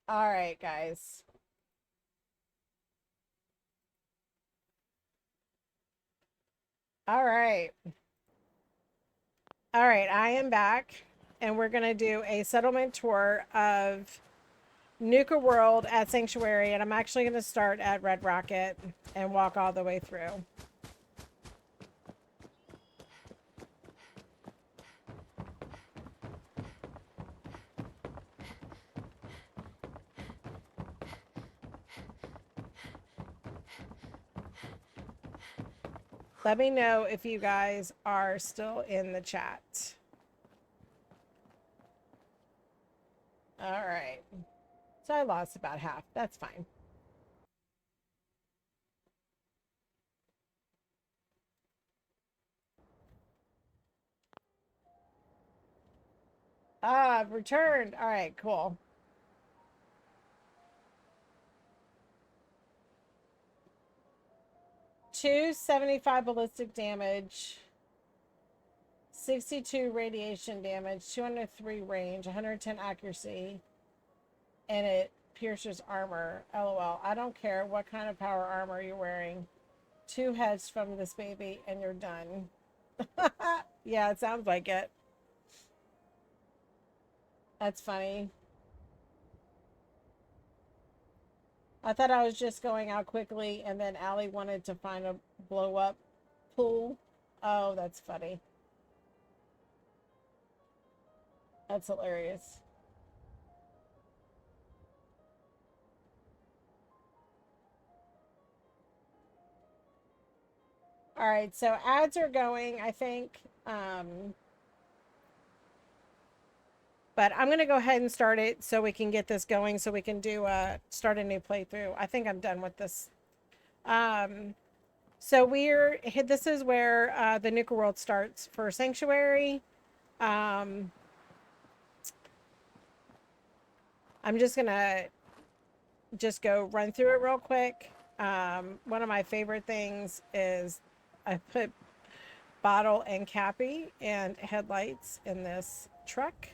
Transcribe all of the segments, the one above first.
All right, guys. All right. All right, I am back, and we're going to do a settlement tour of Nuka World at Sanctuary, and I'm actually going to start at Red Rocket and walk all the way through. Let me know if you guys are still in the chat. All right. So I lost about half. That's fine. Ah, returned. All right, cool. 275 ballistic damage, 62 radiation damage, 203 range, 110 accuracy, and it pierces armor. LOL. I don't care what kind of power armor you're wearing. 2 heads from this baby and you're done. Yeah, it sounds like it. That's funny. I thought I was just going out quickly, and then Allie wanted to find a blow up pool. Oh, that's funny. That's hilarious. All right, so ads are going, I think. But I'm going to go ahead and start it so we can get this going, so we can do start a new playthrough. I think I'm done with this. So this is where the Nuka World starts for Sanctuary. I'm just going to go run through it real quick. One of my favorite things is I put Bottle and Cappy and headlights in this truck.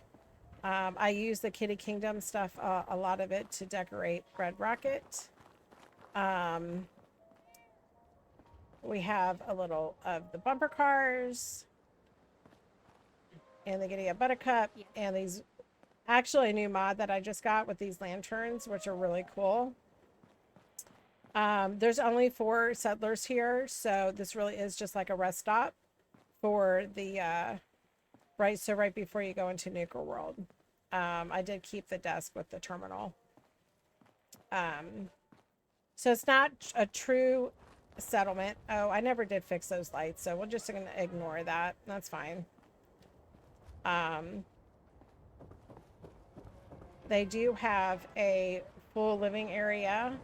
I use the Kitty Kingdom stuff, a lot of it, to decorate Red Rocket. We have a little of the bumper cars and the Giddy Up Buttercup, and these, actually a new mod that I just got with these lanterns, which are really cool. There's only 4 settlers here, so this really is just like a rest stop for the right before you go into Nuka World. I did keep the desk with the terminal. So it's not a true settlement. Oh, I never did fix those lights, so we're just gonna ignore that. That's fine. They do have a full living area,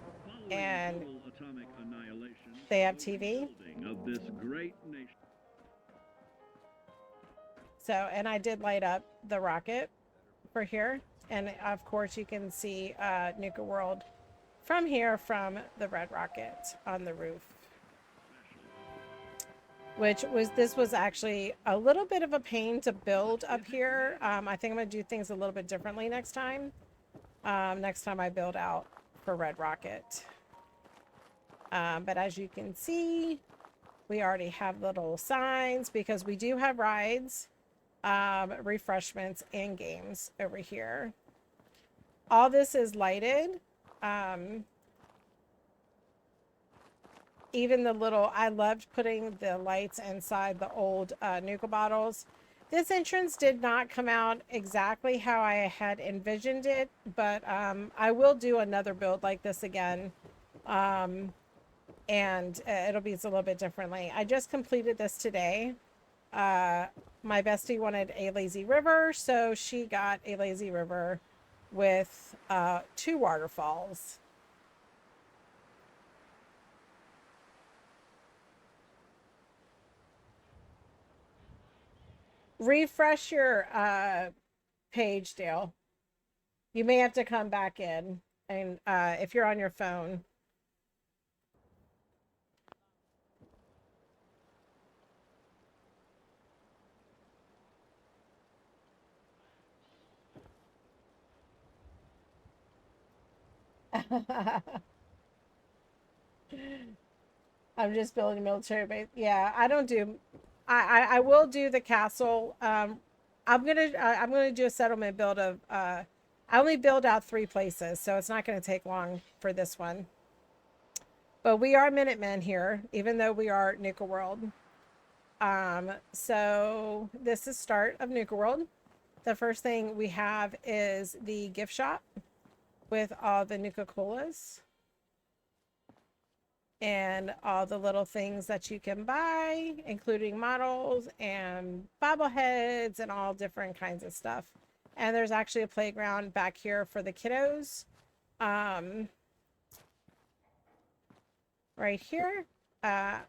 and they have TV. Of this great nation. So, and I did light up the rocket for here, and of course you can see Nuka World from here, from the Red Rocket on the roof. This was actually a little bit of a pain to build up here. I think I'm gonna do things a little bit differently next time. Next time I build out for Red Rocket. But as you can see, we already have little signs because we do have rides, refreshments, and games over here. All this is lighted. Even the little, I loved putting the lights inside the old Nuka bottles. This entrance did not come out exactly how I had envisioned it, but I will do another build like this again. And it'll be a little bit differently. I just completed this today. My bestie wanted a lazy river, so she got a lazy river with 2 waterfalls. Refresh your page, Dale. You may have to come back in, and if you're on your phone. I'm just building a military base. Yeah, I don't do. I will do the castle. I'm gonna do a settlement build of. I only build out 3 places, so it's not gonna take long for this one. But we are Minutemen here, even though we are Nuka World. So this is start of Nuka World. The first thing we have is the gift shop with all the Nuka Colas and all the little things that you can buy, including models and bobbleheads and all different kinds of stuff. And there's actually a playground back here for the kiddos. Right here. I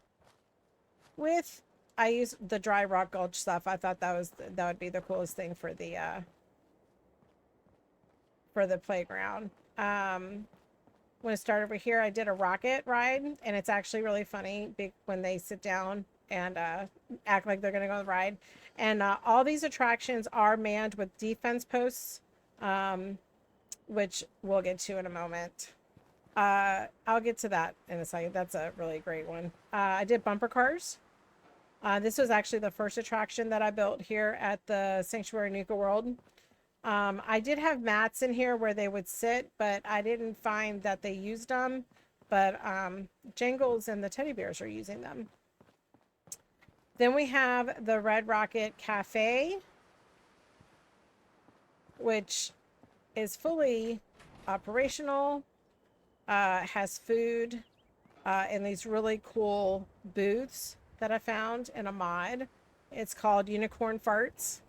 use the dry rock gulch stuff. I thought that would be the coolest thing for the playground. When I started over here, I did a rocket ride, and it's actually really funny when they sit down and act like they're going to go on the ride. And all these attractions are manned with defense posts, which we'll get to in a moment. I'll get to that in a second. That's a really great one. I did bumper cars. This was actually the first attraction that I built here at the Sanctuary Nuka World. I did have mats in here where they would sit, but I didn't find that they used them. But Jingles and the teddy bears are using them. Then we have the Red Rocket Cafe, which is fully operational, has food, and these really cool booths that I found in a mod. It's called Unicorn Farts.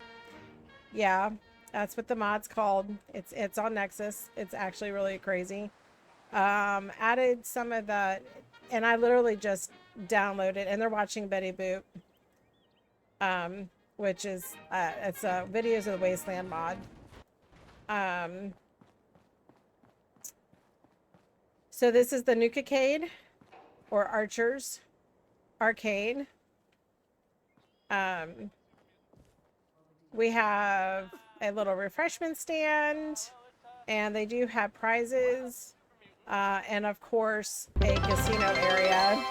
Yeah, that's what the mod's called. It's on Nexus. It's actually really crazy. Added some of the, and I literally just downloaded, and they're watching Betty Boop, which is it's Videos of the Wasteland mod. So this is the Nuka-cade, or Archers Arcade. We have a little refreshment stand, and they do have prizes, and of course a casino area.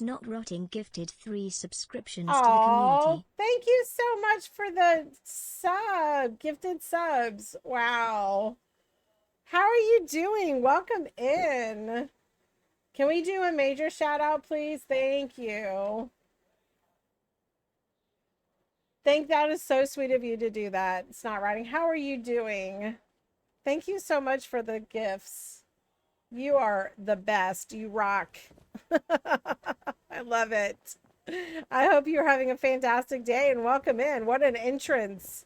Not Rotting gifted 3 subscriptions to the community. Thank you so much for the gifted subs. Wow. How are you doing? Welcome in. Can we do a major shout out, please? Thank you. That is so sweet of you to do that. It's not writing. How are you doing? Thank you so much for the gifts. You are the best. You rock. I love it. I hope you're having a fantastic day and welcome in. What an entrance.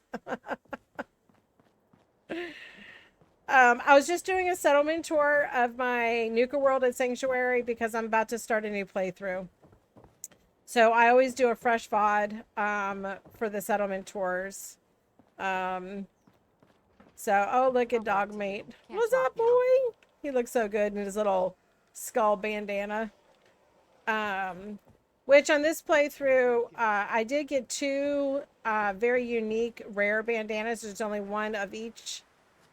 I was just doing a settlement tour of my Nuka World at Sanctuary because I'm about to start a new playthrough. So I always do a fresh VOD for the settlement tours. Oh, look at Dogmate. What's up, boy? He looks so good in his little skull bandana. Which on this playthrough, I did get 2 very unique rare bandanas. There's only one of each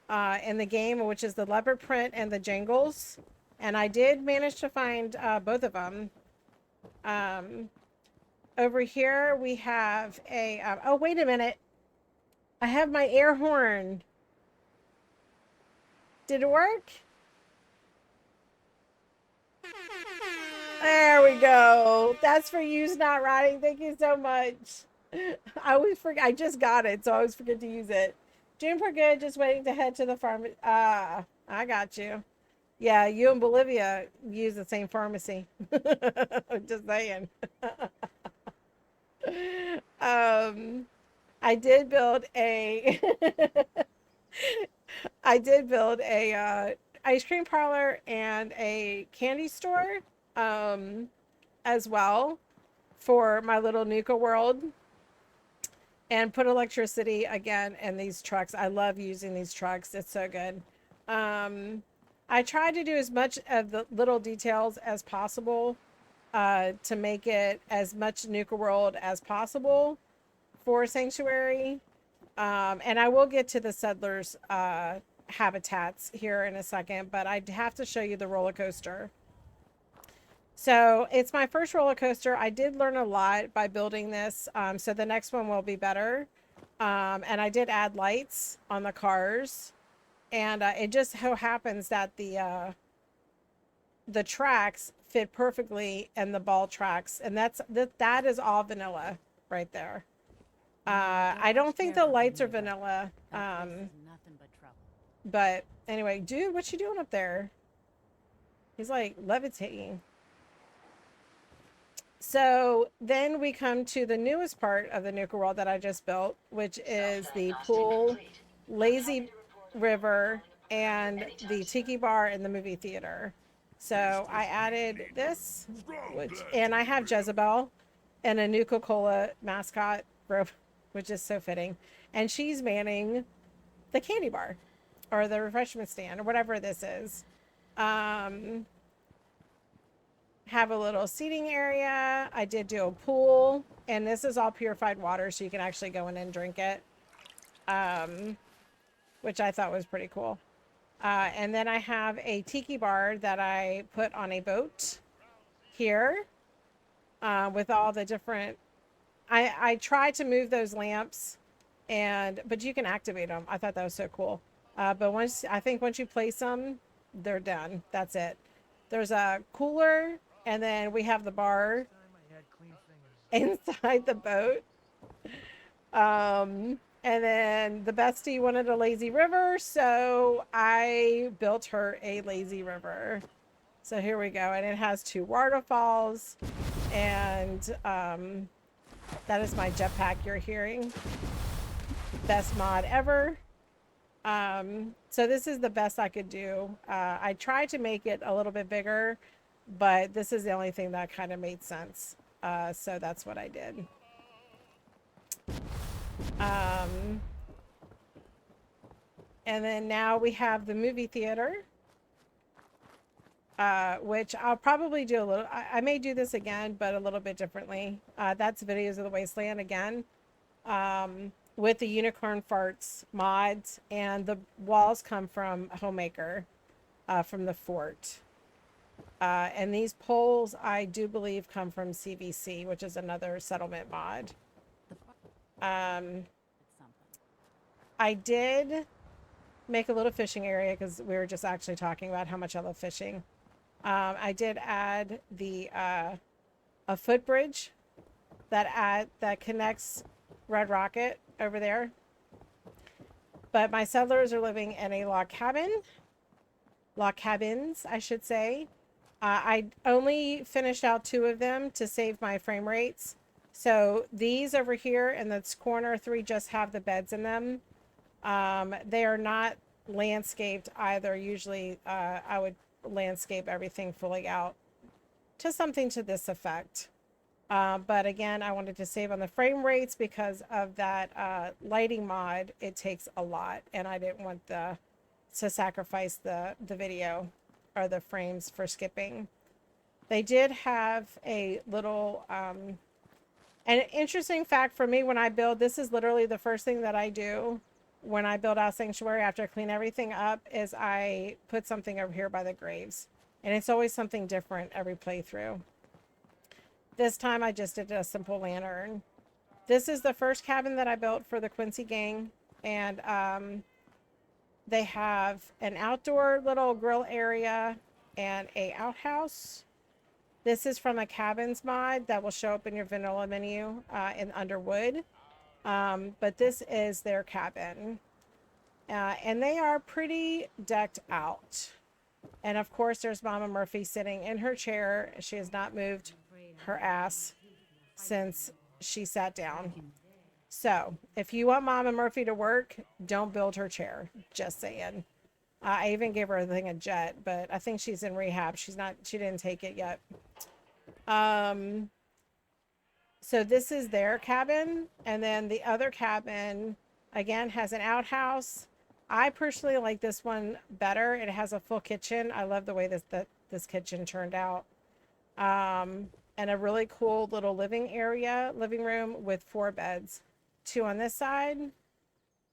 in the game, which is the leopard print and the jangles. And I did manage to find both of them. Over here we have a... oh, wait a minute. I have my air horn. Did it work? There we go. That's for use not writing. Thank you so much. I always forget. I just got it, so I always forget to use it. June for good. Just waiting to head to the pharmacy. I got you. Yeah, you and Bolivia use the same pharmacy. Just saying. I did build a ice cream parlor and a candy store as well for my little Nuka World, and put electricity again in these trucks. I love using these trucks. It's so good. I try to do as much of the little details as possible to make it as much Nuka World as possible for Sanctuary. And I will get to the settlers habitats here in a second, but I have to show you the roller coaster. So it's my first roller coaster. I did learn a lot by building this, so the next one will be better. And I did add lights on the cars, and it just so happens that the tracks fit perfectly in the ball tracks, and that is all vanilla right there. I don't think the lights are vanilla. But anyway, dude, what you doing up there? He's like levitating. So then we come to the newest part of the Nuka world that I just built, which is the pool, lazy river, and the tiki bar in the movie theater. So I added this, and I have Jezebel and a Nuka Cola mascot, which is so fitting. And she's manning the candy bar or the refreshment stand or whatever this is. Have a little seating area. I did do a pool, and this is all purified water, so you can actually go in and drink it, which I thought was pretty cool. And then I have a tiki bar that I put on a boat here, with all the different. I tried to move those lamps, but you can activate them. I thought that was so cool. But once you place them, they're done. That's it. There's a cooler. And then we have the bar inside the boat. And then the bestie wanted a lazy river, so I built her a lazy river. So here we go. And it has 2 waterfalls. And that is my jetpack you're hearing. Best mod ever. So this is the best I could do. I tried to make it a little bit bigger, but this is the only thing that kind of made sense. So that's what I did. And then now we have the movie theater, which I'll probably do a little, I may do this again, but a little bit differently. That's Videos of the Wasteland again, with the unicorn farts mods, and the walls come from Homemaker, from the fort. And these poles, I do believe, come from CVC, which is another settlement mod. I did make a little fishing area because we were just actually talking about how much I love fishing. I did add a footbridge that connects Red Rocket over there. But my settlers are living in a log cabins, I should say. I only finished out 2 of them to save my frame rates. So these over here in this corner 3 just have the beds in them. They are not landscaped either. Usually I would landscape everything fully out to something to this effect. But again, I wanted to save on the frame rates because of that lighting mod. It takes a lot, and I didn't want to sacrifice the video or the frames for skipping. They did have a little an interesting fact for me when I build. This is literally the first thing that I do when I build out Sanctuary after I clean everything up, is I put something over here by the graves, and it's always something different every playthrough. This time I just did a simple lantern. This is the first cabin that I built for the Quincy gang, and they have an outdoor little grill area and a outhouse. This is from a cabins mod that will show up in your vanilla menu in Underwood. But this is their cabin. And they are pretty decked out. And of course, there's Mama Murphy sitting in her chair. She has not moved her ass since she sat down. So if you want Mama Murphy to work, don't build her chair. Just saying. I even gave her a thing of jet, but I think she's in rehab. She didn't take it yet. So this is their cabin. And then the other cabin, again, has an outhouse. I personally like this one better. It has a full kitchen. I love the way this kitchen turned out. And a really cool little living room with 4 beds. 2 on this side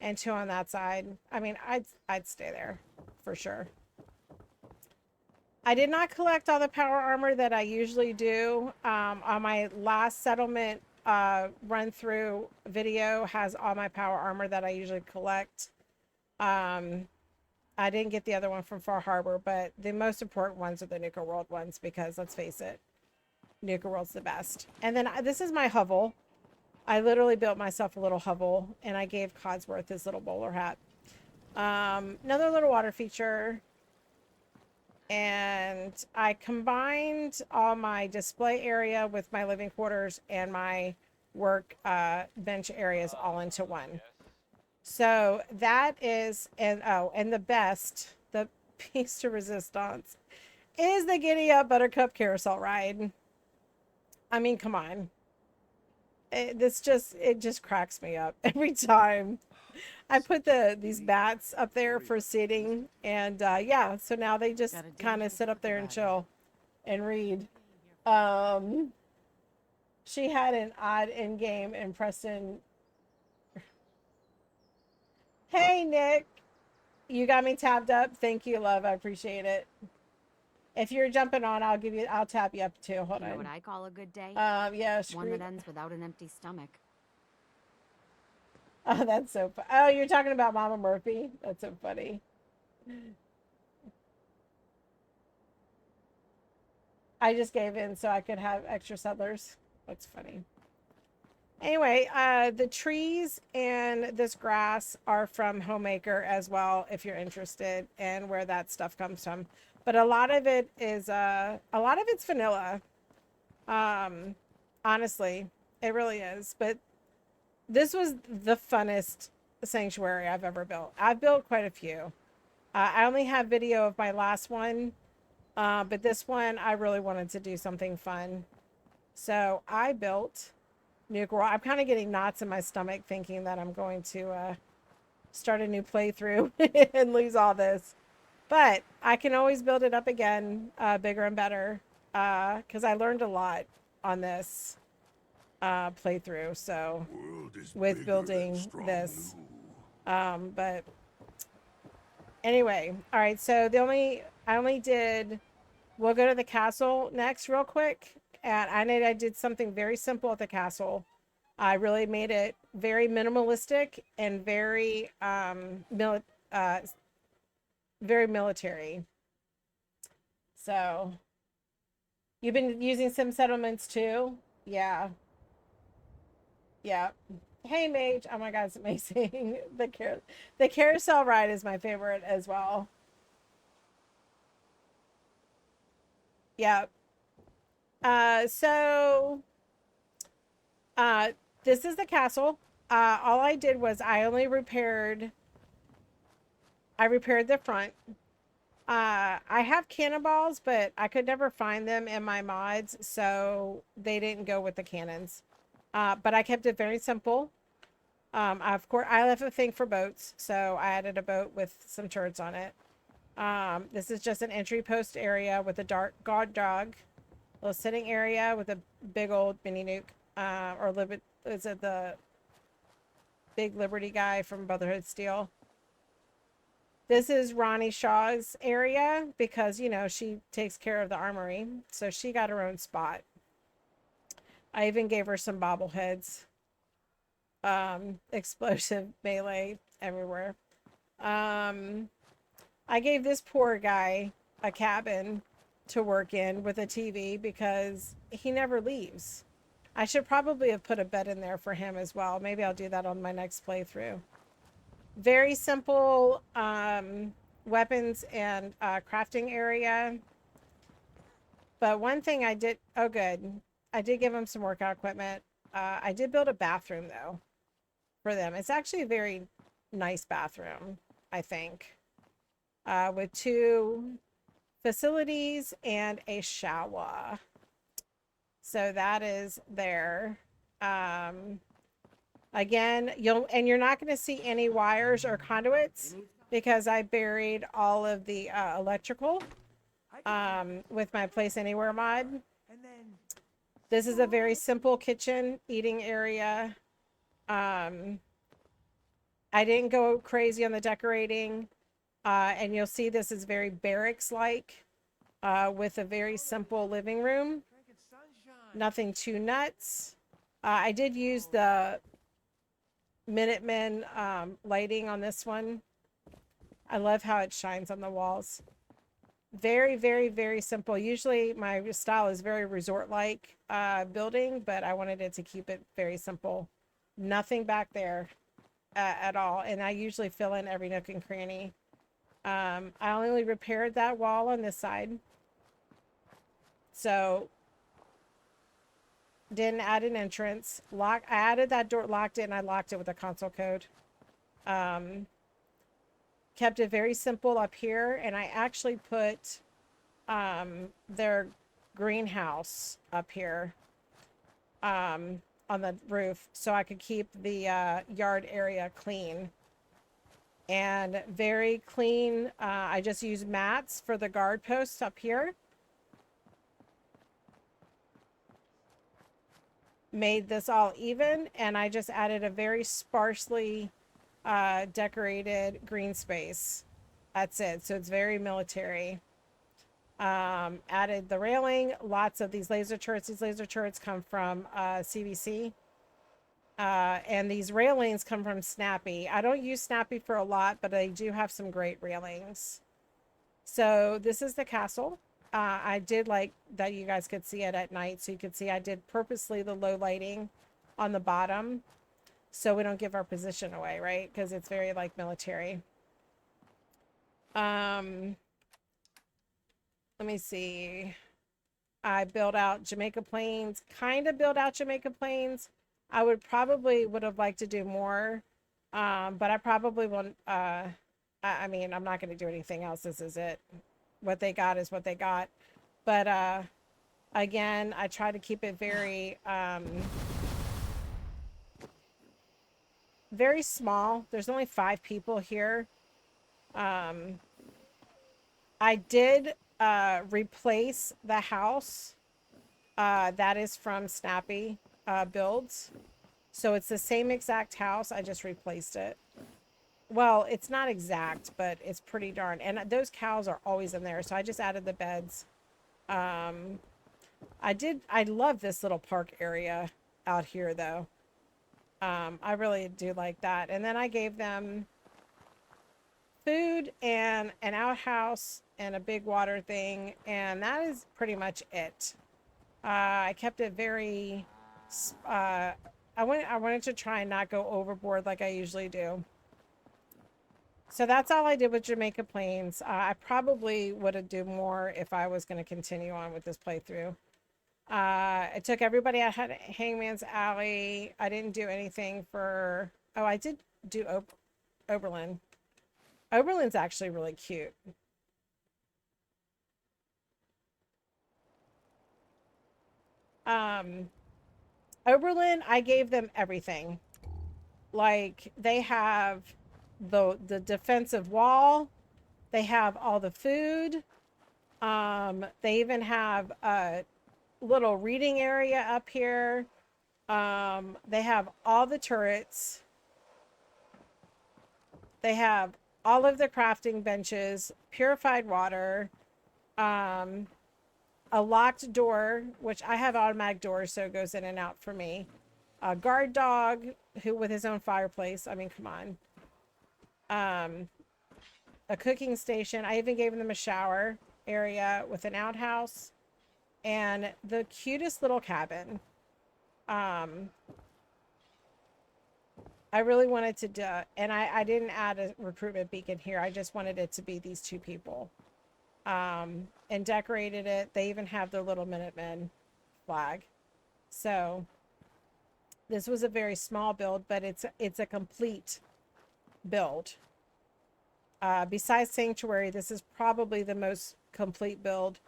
and 2 on that side. I mean, I'd stay there for sure. I did not collect all the power armor that I usually do. On my last settlement run through video has all my power armor that I usually collect. I didn't get the other one from Far Harbor, but the most important ones are the Nuka World ones because let's face it, Nuka World's the best. And then this is my hovel. I literally built myself a little hovel, and I gave Codsworth his little bowler hat. Another little water feature. And I combined all my display area with my living quarters and my work bench areas all into one. So that is, and the best, the piece de resistance is the Giddy Up Buttercup Carousel ride. I mean, come on. It just cracks me up every time. I put these bats up there for seating, and yeah, so now they just kind of sit up there and chill and read. She had an odd end game, and Preston. Hey Nick, you got me tabbed up. Thank you, love. I appreciate it. If you're jumping on, I'll tap you up too. Hold on. You know what I call a good day? Yeah, one that ends without an empty stomach. Oh, that's so funny. Oh, you're talking about Mama Murphy? That's so funny. I just gave in so I could have extra settlers. That's funny. Anyway, the trees and this grass are from Homemaker as well, if you're interested in where that stuff comes from. But a lot of it is, a lot of it's vanilla. Honestly, it really is. But this was the funnest sanctuary I've ever built. I've built quite a few. I only have video of my last one, but this one I really wanted to do something fun. So I built Nuka World. I'm kind of getting knots in my stomach thinking that I'm going to start a new playthrough and lose all this. But I can always build it up again, bigger and better, because I learned a lot on this playthrough. So with building this, but anyway, all right. So we'll go to the castle next real quick. And I did something very simple at the castle. I really made it very minimalistic and very very military. So you've been using sim settlements too? Yeah. Yeah. Hey Mage. Oh my god, it's amazing. The carousel ride is my favorite as well. Yeah. So this is the castle. All I did was I repaired the front. I have cannonballs, but I could never find them in my mods, so they didn't go with the cannons. But I kept it very simple. Of course, I have a thing for boats, so I added a boat with some turrets on it. This is just an entry post area with a dark guard dog. Little sitting area with a big old mini nuke, is it the big Liberty guy from Brotherhood Steel? This is Ronnie Shaw's area because, you know, she takes care of the armory. So she got her own spot. I even gave her some bobbleheads. Explosive melee everywhere. I gave this poor guy a cabin to work in with a TV because he never leaves. I should probably have put a bed in there for him as well. Maybe I'll do that on my next playthrough. Very simple weapons and crafting area. But one thing I did, oh good, I did give him some workout equipment. I did build a bathroom though for them. It's actually a very nice bathroom, I think, with 2 facilities and a shower. So that is there. Again, you're not going to see any wires or conduits because I buried all of the electrical with my Place Anywhere mod. This is a very simple kitchen eating area. I I didn't go crazy on the decorating. And you'll see this is very barracks-like, with a very simple living room. Nothing too nuts. I did use the Minutemen lighting on this one. I love how it shines on the walls. Very, very, very simple. Usually my style is very resort-like building, but I wanted it to keep it very simple. Nothing back there at all. And I usually fill in every nook and cranny. I only repaired that wall on this side. So didn't add an entrance. I added that door, locked it, and I locked it with a console code. Kept it very simple up here, and I actually put their greenhouse up here on the roof so I could keep the yard area clean. And very clean. I just used mats for the guard posts up here. Made this all even, and I just added a very sparsely decorated green space. That's it. So it's very military. Added the railing, lots of these laser turrets. These laser turrets come from CVC. And these railings come from Snappy. I don't use Snappy for a lot, but they do have some great railings. So this is the castle. I did like that you guys could see it at night. So you could see I did purposely the low lighting on the bottom so we don't give our position away, right? Because it's very like military. Let me see. I built out Jamaica Plains, kind of built out Jamaica Plains. I would have liked to do more, but I probably won't. I mean, I'm not going to do anything else. This is it. What they got is what they got. But again, I try to keep it very, very small. There's only 5 people here. I did replace the house. That is from Snappy Builds. So it's the same exact house. I just replaced it. Well, it's not exact, but it's pretty darn. And those cows are always in there. So I just added the beds. I love this little park area out here, though. I really do like that. And then I gave them food and an outhouse and a big water thing. And that is pretty much it. I kept it very, I wanted to try and not go overboard like I usually do. So that's all I did with Jamaica Plains. I probably would have done more if I was going to continue on with this playthrough. I took everybody out of Hangman's Alley. I didn't do anything for... Oh, I did do Oberlin. Oberlin's actually really cute. Oberlin, I gave them everything. Like, they have the defensive wall. They have all the food. They even have a little reading area up here. They have all the turrets. They have all of the crafting benches, purified water, a locked door, which I have automatic doors, so it goes in and out for me. A guard dog who with his own fireplace. I mean, come on. A cooking station. I even gave them a shower area with an outhouse and the cutest little cabin. I really wanted to do, and I didn't add a recruitment beacon here. I just wanted it to be these 2 people. And decorated it. They even have their little Minutemen flag. So this was a very small build, but it's a complete build. Besides Sanctuary, this is probably the most complete build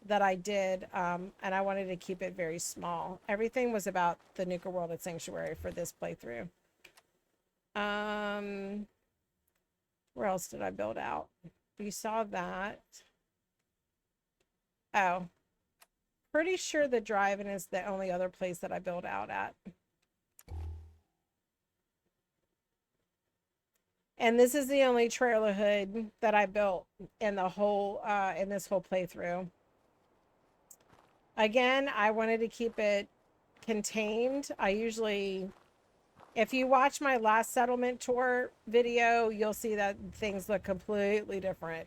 that I did, and I wanted to keep it very small. Everything was about the Nuka World at Sanctuary for this playthrough. Where else did I build out? You saw that. Oh, pretty sure the drive-in is the only other place that I build out at. And this is the only trailer hood that I built in the whole in this whole playthrough. Again, I wanted to keep it contained. I usually, if you watch my last settlement tour video, you'll see that things look completely different.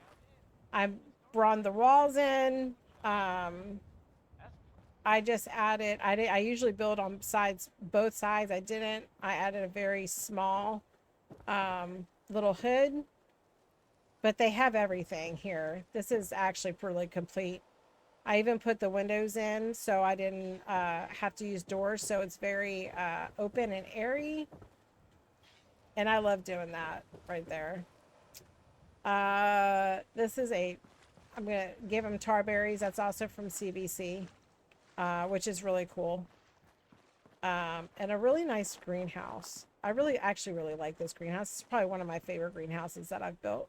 I brought the walls in. I just added, I usually build on both sides. I didn't. I added a very small little hood, but they have everything here. This is actually pretty complete. I even put the windows in so I didn't have to use doors, so it's very open and airy, and I love doing that right there. This is I'm gonna give them tar berries. That's also from CBC, which is really cool. And a really nice greenhouse. I actually really like this greenhouse. It's probably one of my favorite greenhouses that I've built.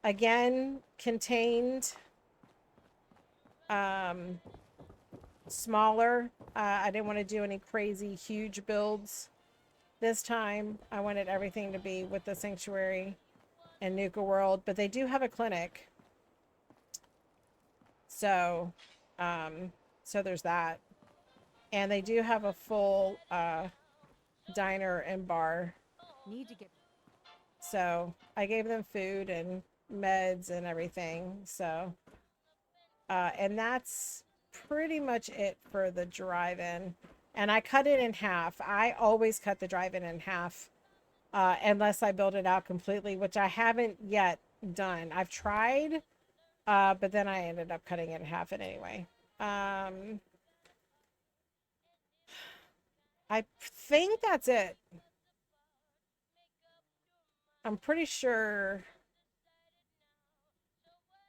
Again, contained, smaller. I didn't want to do any crazy huge builds this time. I wanted everything to be with the sanctuary and Nuka World, but they do have a clinic. So, so there's that. And they do have a full diner and bar. Need to get. So I gave them food and meds and everything. So, and that's pretty much it for the drive-in. And I cut it in half. I always cut the drive-in in half, unless I build it out completely, which I haven't yet done. I've tried, but then I ended up cutting it in half anyway. I think that's it. I'm pretty sure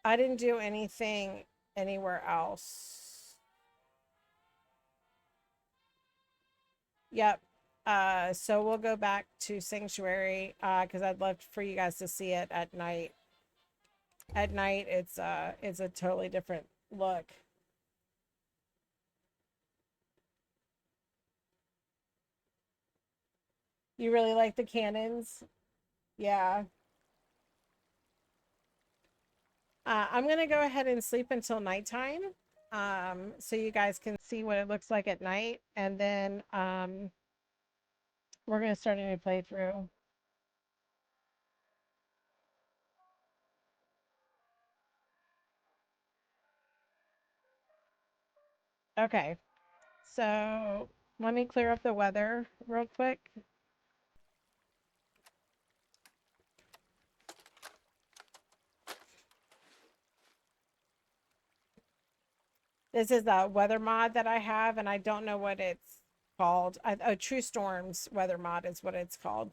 I didn't do anything anywhere else. Yep. So we'll go back to Sanctuary, because I'd love for you guys to see it at night. At night, it's a totally different look. You really like the cannons? Yeah. I'm gonna go ahead and sleep until nighttime, so you guys can see what it looks like at night, and then we're gonna start a new playthrough. Okay, so let me clear up the weather real quick. This is the weather mod that I have, and I don't know what it's called. Oh, True Storms weather mod is what it's called.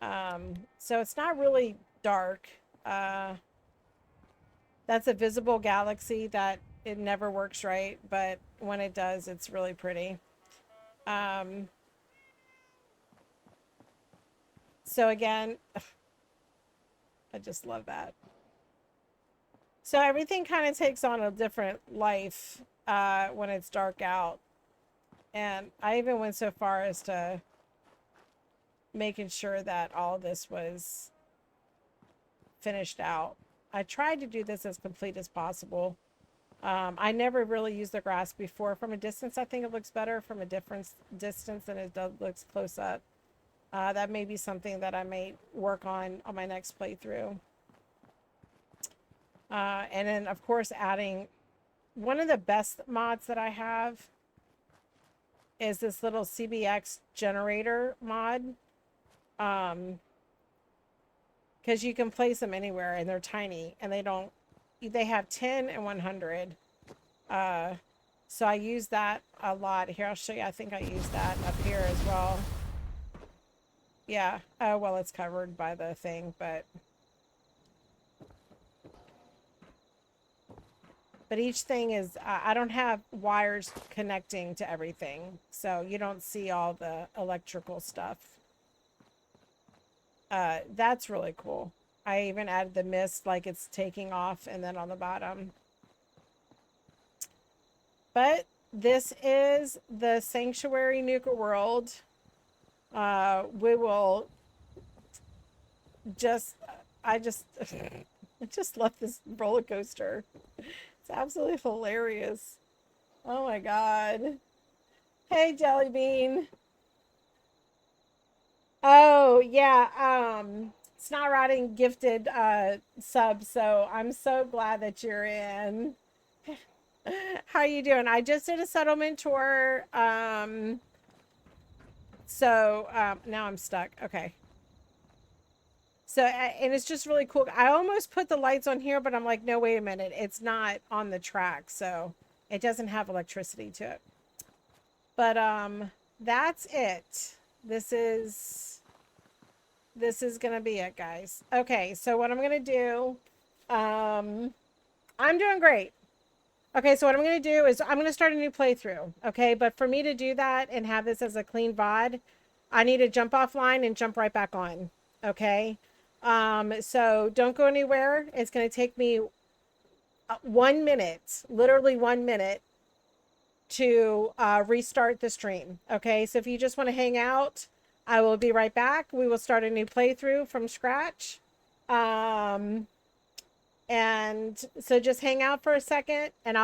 So it's not really dark. That's a visible galaxy that it never works right, but when it does, it's really pretty. So again, I just love that. So everything kind of takes on a different life when it's dark out. And I even went so far as to making sure that all this was finished out. I tried to do this as complete as possible. I never really used the grass before. From a distance, I think it looks better from a different distance than it looks close up. That may be something that I may work on my next playthrough. And then, of course, adding one of the best mods that I have is this little CBX generator mod. Because you can place them anywhere and they're tiny and they have 10 and 100. So I use that a lot. Here, I'll show you. I think I use that up here as well. Yeah. Oh, well, it's covered by the thing, but each thing is, I don't have wires connecting to everything, so you don't see all the electrical stuff. That's really cool. I even added the mist, like it's taking off, and then on the bottom. But this is the Sanctuary Nuka World. We will just, I just love this roller coaster. It's absolutely hilarious. Oh my God. Hey, Jelly Bean. Oh, yeah. Snot Rotting gifted sub, so I'm so glad that you're in. How you doing? I just did a settlement tour. Now I'm stuck. Okay. So, and it's just really cool. I almost put the lights on here, but I'm like, no, wait a minute. It's not on the track, so it doesn't have electricity to it. But that's it. This is gonna be it, guys. Okay, so what I'm gonna do, I'm doing great. Okay, so what I'm gonna do is I'm gonna start a new playthrough. Okay, but for me to do that and have this as a clean VOD, I need to jump offline and jump right back on. Okay, so don't go anywhere. It's gonna take me 1 minute, literally 1 minute, to restart the stream. Okay, so if you just want to hang out, I will be right back. We will start a new playthrough from scratch. And so just hang out for a second and I'll